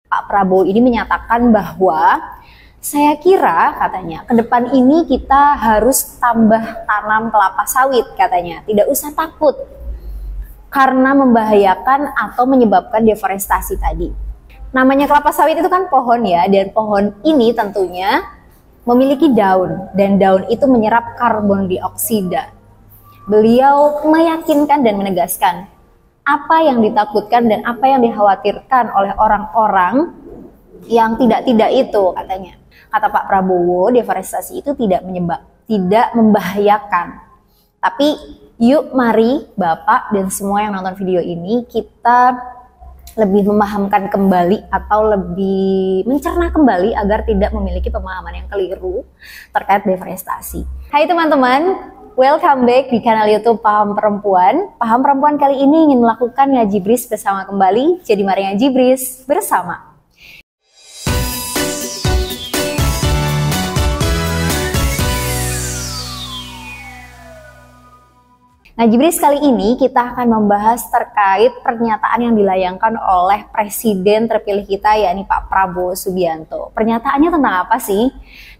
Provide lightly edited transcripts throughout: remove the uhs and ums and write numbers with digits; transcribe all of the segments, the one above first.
Pak Prabowo ini menyatakan bahwa saya kira katanya ke depan ini kita harus tambah tanam kelapa sawit katanya, tidak usah takut karena membahayakan atau menyebabkan deforestasi tadi. Namanya kelapa sawit itu kan pohon ya, dan pohon ini tentunya memiliki daun dan daun itu menyerap karbon dioksida. Beliau meyakinkan dan menegaskan apa yang ditakutkan dan apa yang dikhawatirkan oleh orang-orang yang tidak itu katanya. Kata Pak Prabowo, deforestasi itu tidak membahayakan. Tapi yuk mari Bapak dan semua yang nonton video ini kita lebih memahamkan kembali atau lebih mencerna kembali agar tidak memiliki pemahaman yang keliru terkait deforestasi. Hai teman-teman, welcome back di kanal YouTube Paham Perempuan. Paham Perempuan kali ini ingin melakukan ngaji bris bersama kembali. Jadi mari ngaji bris bersama. Ngaji bris kali ini kita akan membahas terkait pernyataan yang dilayangkan oleh Presiden terpilih kita, yakni Pak Prabowo Subianto. Pernyataannya tentang apa sih?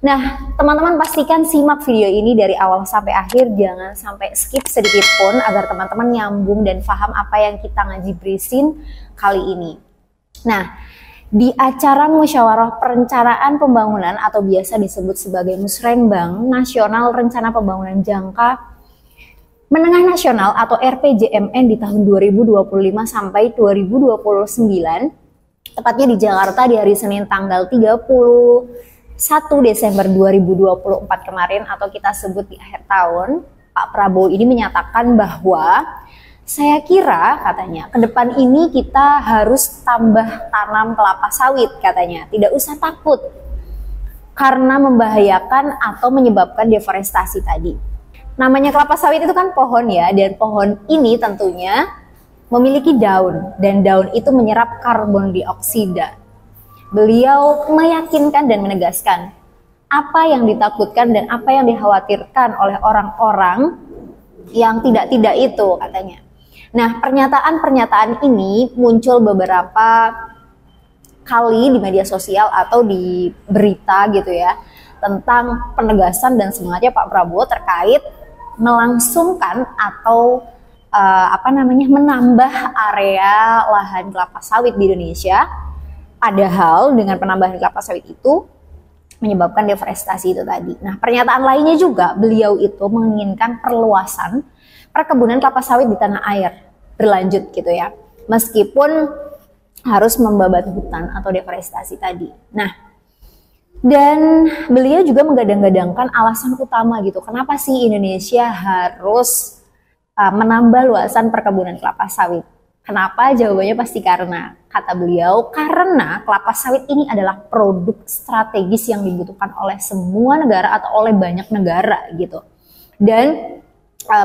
Nah, teman-teman pastikan simak video ini dari awal sampai akhir, jangan sampai skip sedikit pun agar teman-teman nyambung dan paham apa yang kita ngaji brisin kali ini. Nah, di acara Musyawarah Perencanaan Pembangunan atau biasa disebut sebagai Musrenbang Nasional Rencana Pembangunan Jangka Menengah Nasional atau RPJMN di tahun 2025 sampai 2029, tepatnya di Jakarta di hari Senin tanggal 31 Desember 2024 kemarin atau kita sebut di akhir tahun, Pak Prabowo ini menyatakan bahwa saya kira katanya ke depan ini kita harus tambah tanam kelapa sawit katanya, tidak usah takut karena membahayakan atau menyebabkan deforestasi tadi. Namanya kelapa sawit itu kan pohon ya, dan pohon ini tentunya memiliki daun dan daun itu menyerap karbon dioksida. Beliau meyakinkan dan menegaskan apa yang ditakutkan dan apa yang dikhawatirkan oleh orang-orang yang tidak itu katanya. Nah, pernyataan-pernyataan ini muncul beberapa kali di media sosial atau di berita gitu ya, tentang penegasan dan semangatnya Pak Prabowo terkait melangsungkan atau menambah area lahan kelapa sawit di Indonesia. Padahal dengan penambahan kelapa sawit itu menyebabkan deforestasi itu tadi. Nah, pernyataan lainnya juga beliau itu menginginkan perluasan perkebunan kelapa sawit di tanah air berlanjut gitu ya, meskipun harus membabat hutan atau deforestasi tadi. Nah, dan beliau juga menggadang-gadangkan alasan utama gitu, kenapa sih Indonesia harus menambah luasan perkebunan kelapa sawit. Kenapa? Jawabannya pasti karena, kata beliau, karena kelapa sawit ini adalah produk strategis yang dibutuhkan oleh semua negara atau oleh banyak negara gitu. Dan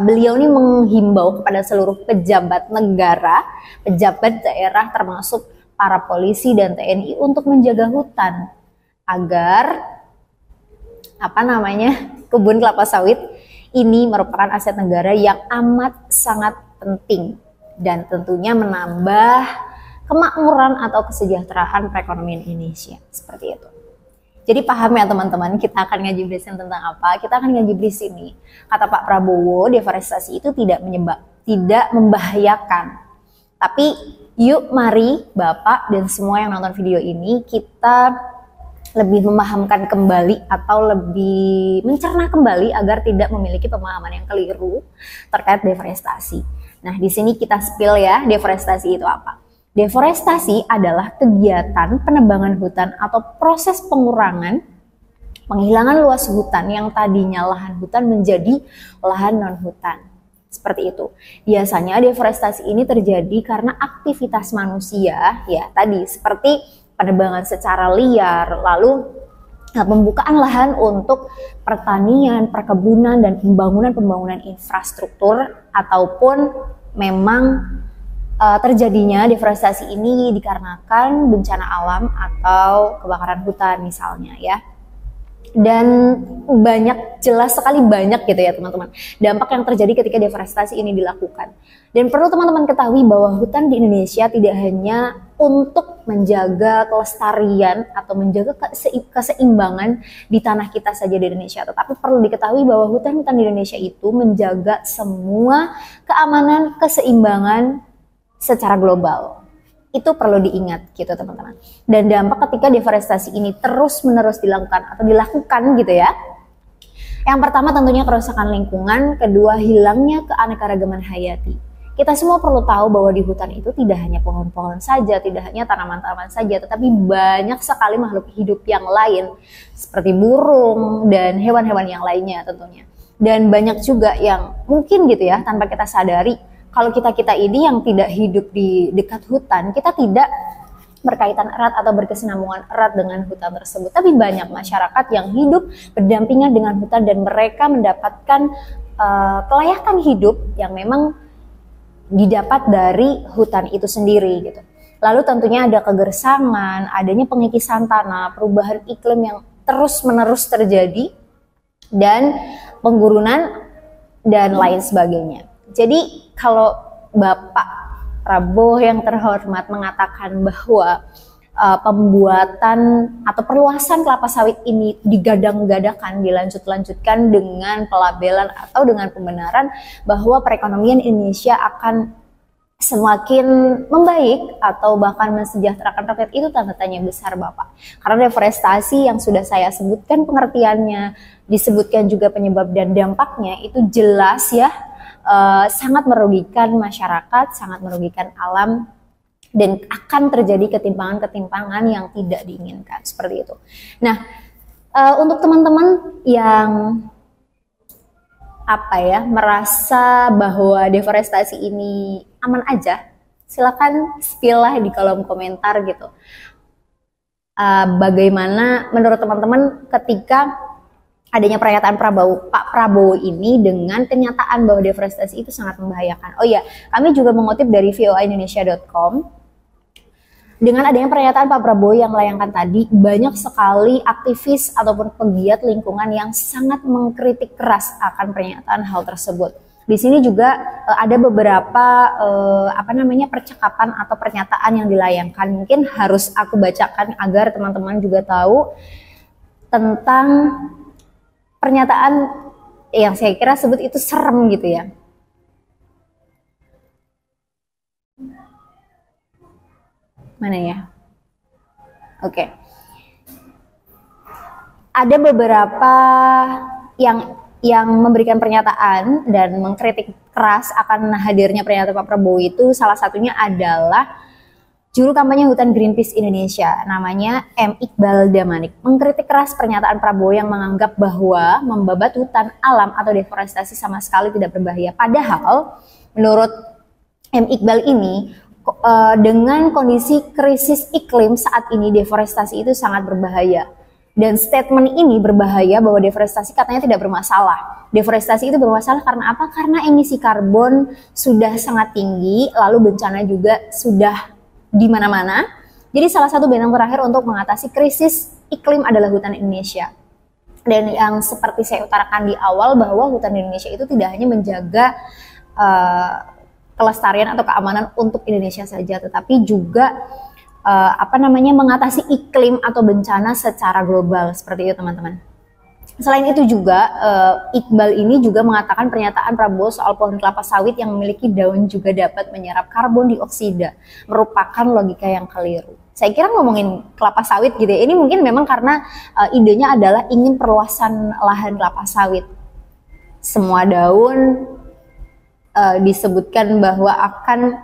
beliau ini menghimbau kepada seluruh pejabat negara, pejabat daerah termasuk para polisi dan TNI untuk menjaga hutan agar kebun kelapa sawit ini merupakan aset negara yang amat sangat penting dan tentunya menambah kemakmuran atau kesejahteraan perekonomian Indonesia seperti itu. Jadi paham ya teman-teman, kita akan ngaji brisin tentang apa? Kita akan ngaji bris ini. Kata Pak Prabowo, deforestasi itu tidak membahayakan. Tapi yuk mari Bapak dan semua yang nonton video ini kita lebih memahamkan kembali atau lebih mencerna kembali agar tidak memiliki pemahaman yang keliru terkait deforestasi. Nah, di sini kita spill ya, deforestasi itu apa? Deforestasi adalah kegiatan penebangan hutan atau proses pengurangan, penghilangan luas hutan yang tadinya lahan hutan menjadi lahan non-hutan. Seperti itu. Biasanya deforestasi ini terjadi karena aktivitas manusia, ya tadi seperti penebangan secara liar, lalu pembukaan lahan untuk pertanian, perkebunan, dan pembangunan infrastruktur, ataupun memang terjadinya deforestasi ini dikarenakan bencana alam atau kebakaran hutan misalnya ya. Dan jelas sekali banyak gitu ya teman-teman, dampak yang terjadi ketika deforestasi ini dilakukan. Dan perlu teman-teman ketahui bahwa hutan di Indonesia tidak hanya untuk menjaga kelestarian atau menjaga keseimbangan di tanah kita saja di Indonesia. Tetapi perlu diketahui bahwa hutan-hutan di Indonesia itu menjaga semua keamanan, keseimbangan secara global. Itu perlu diingat gitu teman-teman. Dan dampak ketika deforestasi ini terus-menerus dilakukan atau dilakukan gitu ya. Yang pertama tentunya kerusakan lingkungan, kedua hilangnya keanekaragaman hayati. Kita semua perlu tahu bahwa di hutan itu tidak hanya pohon-pohon saja, tidak hanya tanaman-tanaman saja, tetapi banyak sekali makhluk hidup yang lain seperti burung dan hewan-hewan yang lainnya tentunya. Dan banyak juga yang mungkin gitu ya tanpa kita sadari, kalau kita ini yang tidak hidup di dekat hutan, kita tidak berkaitan erat atau berkesinambungan erat dengan hutan tersebut. Tapi banyak masyarakat yang hidup berdampingan dengan hutan dan mereka mendapatkan kelayakan hidup yang memang didapat dari hutan itu sendiri gitu. Lalu tentunya ada kegersangan, adanya pengikisan tanah, perubahan iklim yang terus-menerus terjadi, dan penggurunan dan lain sebagainya. Jadi kalau Bapak Prabowo yang terhormat mengatakan bahwa pembuatan atau perluasan kelapa sawit ini digadang-gadakan, dilanjut-lanjutkan dengan pelabelan atau dengan pembenaran bahwa perekonomian Indonesia akan semakin membaik atau bahkan mensejahterakan rakyat, itu tanda tanya besar Bapak. Karena deforestasi yang sudah saya sebutkan pengertiannya, disebutkan juga penyebab dan dampaknya, itu jelas ya sangat merugikan masyarakat, sangat merugikan alam, dan akan terjadi ketimpangan-ketimpangan yang tidak diinginkan seperti itu. Nah, untuk teman-teman yang merasa bahwa deforestasi ini aman aja, silakan spill lah di kolom komentar gitu. Bagaimana menurut teman-teman ketika adanya pernyataan Pak Prabowo ini dengan kenyataan bahwa deforestasi itu sangat membahayakan. Oh iya, kami juga mengutip dari voaindonesia.com. Dengan adanya pernyataan Pak Prabowo yang melayangkan tadi, banyak sekali aktivis ataupun pegiat lingkungan yang sangat mengkritik keras akan pernyataan hal tersebut. Di sini juga ada beberapa percakapan atau pernyataan yang dilayangkan. Mungkin harus aku bacakan agar teman-teman juga tahu tentang pernyataan yang saya kira sebut itu serem gitu ya. Mana ya? Oke. Ada beberapa yang memberikan pernyataan dan mengkritik keras akan hadirnya pernyataan Pak Prabowo itu, salah satunya adalah juru kampanye Hutan Greenpeace Indonesia, namanya M. Iqbal Damanik, mengkritik keras pernyataan Prabowo yang menganggap bahwa membabat hutan alam atau deforestasi sama sekali tidak berbahaya. Padahal menurut M. Iqbal ini, dengan kondisi krisis iklim saat ini, deforestasi itu sangat berbahaya. Dan statement ini berbahaya bahwa deforestasi katanya tidak bermasalah. Deforestasi itu bermasalah karena apa? Karena emisi karbon sudah sangat tinggi, lalu bencana juga sudah di mana-mana. Jadi salah satu benang terakhir untuk mengatasi krisis iklim adalah hutan Indonesia. Dan yang seperti saya utarakan di awal, bahwa hutan Indonesia itu tidak hanya menjaga kelestarian atau keamanan untuk Indonesia saja, tetapi juga mengatasi iklim atau bencana secara global seperti itu teman-teman. Selain itu juga Iqbal ini juga mengatakan pernyataan Prabowo soal pohon kelapa sawit yang memiliki daun juga dapat menyerap karbon dioksida merupakan logika yang keliru. Saya kira ngomongin kelapa sawit gitu ya, ini mungkin memang karena idenya adalah ingin perluasan lahan kelapa sawit. Semua daun disebutkan bahwa akan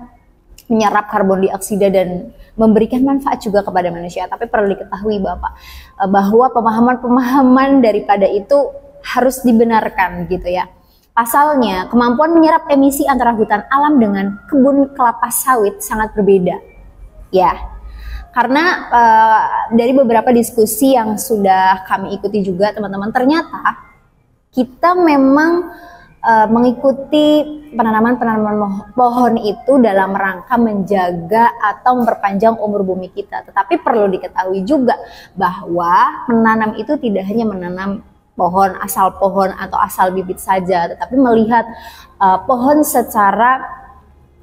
menyerap karbon dioksida dan memberikan manfaat juga kepada manusia. Tapi perlu diketahui Bapak, bahwa pemahaman-pemahaman daripada itu harus dibenarkan gitu ya. Pasalnya, kemampuan menyerap emisi antara hutan alam dengan kebun kelapa sawit sangat berbeda. Ya, karena dari beberapa diskusi yang sudah kami ikuti juga teman-teman, ternyata kita memang mengikuti penanaman pohon itu dalam rangka menjaga atau memperpanjang umur bumi kita. Tetapi perlu diketahui juga bahwa menanam itu tidak hanya menanam pohon atau asal bibit saja, tetapi melihat pohon secara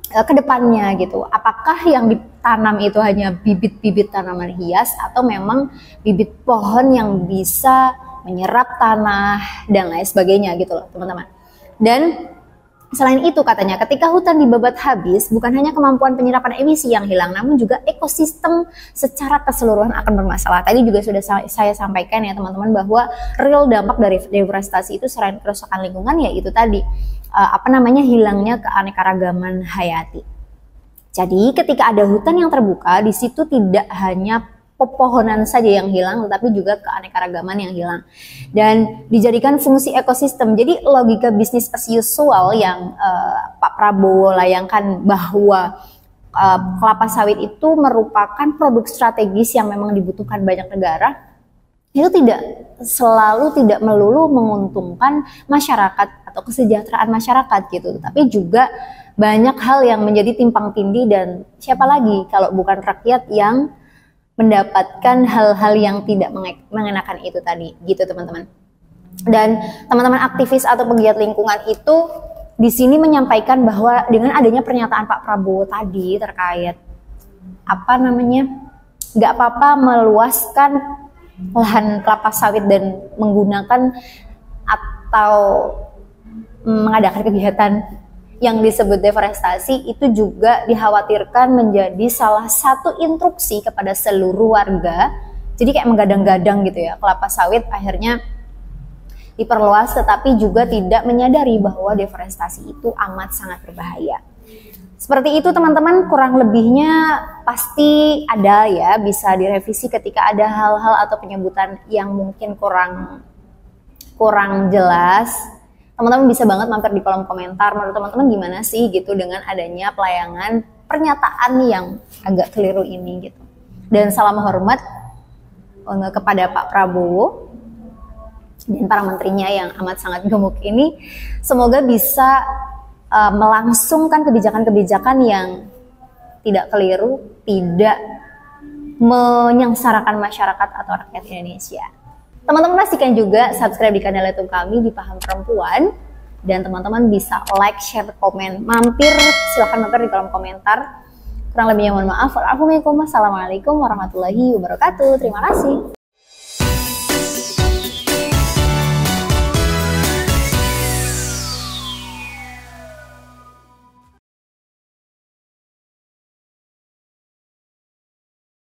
kedepannya gitu. Apakah yang tanam itu hanya bibit-bibit tanaman hias atau memang bibit pohon yang bisa menyerap tanah dan lain sebagainya gitu loh teman-teman. Dan selain itu katanya ketika hutan dibabat habis, bukan hanya kemampuan penyerapan emisi yang hilang, namun juga ekosistem secara keseluruhan akan bermasalah. Tadi juga sudah saya sampaikan ya teman-teman bahwa real dampak dari deforestasi itu selain kerusakan lingkungan ya itu tadi hilangnya keanekaragaman hayati. Jadi ketika ada hutan yang terbuka, di situ tidak hanya pepohonan saja yang hilang, tetapi juga keanekaragaman yang hilang dan dijadikan fungsi ekosistem. Jadi logika bisnis as usual yang Pak Prabowo layangkan bahwa kelapa sawit itu merupakan produk strategis yang memang dibutuhkan banyak negara, itu tidak melulu menguntungkan masyarakat atau kesejahteraan masyarakat gitu, tapi juga banyak hal yang menjadi timpang tindih, dan siapa lagi kalau bukan rakyat yang mendapatkan hal-hal yang tidak mengenakan itu tadi gitu teman-teman. Dan teman-teman aktivis atau pegiat lingkungan itu di sini menyampaikan bahwa dengan adanya pernyataan Pak Prabowo tadi terkait nggak apa-apa meluaskan lahan kelapa sawit dan menggunakan atau mengadakan kegiatan yang disebut deforestasi, itu juga dikhawatirkan menjadi salah satu instruksi kepada seluruh warga. Jadi kayak menggadang-gadang gitu ya, kelapa sawit akhirnya diperluas tetapi juga tidak menyadari bahwa deforestasi itu amat sangat berbahaya. Seperti itu teman-teman, kurang lebihnya pasti ada ya, bisa direvisi ketika ada hal-hal atau penyebutan yang mungkin kurang jelas. Teman-teman bisa banget mampir di kolom komentar, menurut teman-teman gimana sih gitu dengan adanya pelayangan pernyataan yang agak keliru ini gitu. Dan salam hormat kepada Pak Prabowo dan para menterinya yang amat sangat gemuk ini. Semoga bisa melangsungkan kebijakan-kebijakan yang tidak keliru, tidak menyengsarakan masyarakat atau rakyat Indonesia. Teman-teman pastikan juga subscribe di kanal YouTube kami di Paham Perempuan, dan teman-teman bisa like, share, komen, silahkan mampir di kolom komentar. Kurang lebihnya mohon maaf. Assalamualaikum warahmatullahi wabarakatuh. Terima kasih.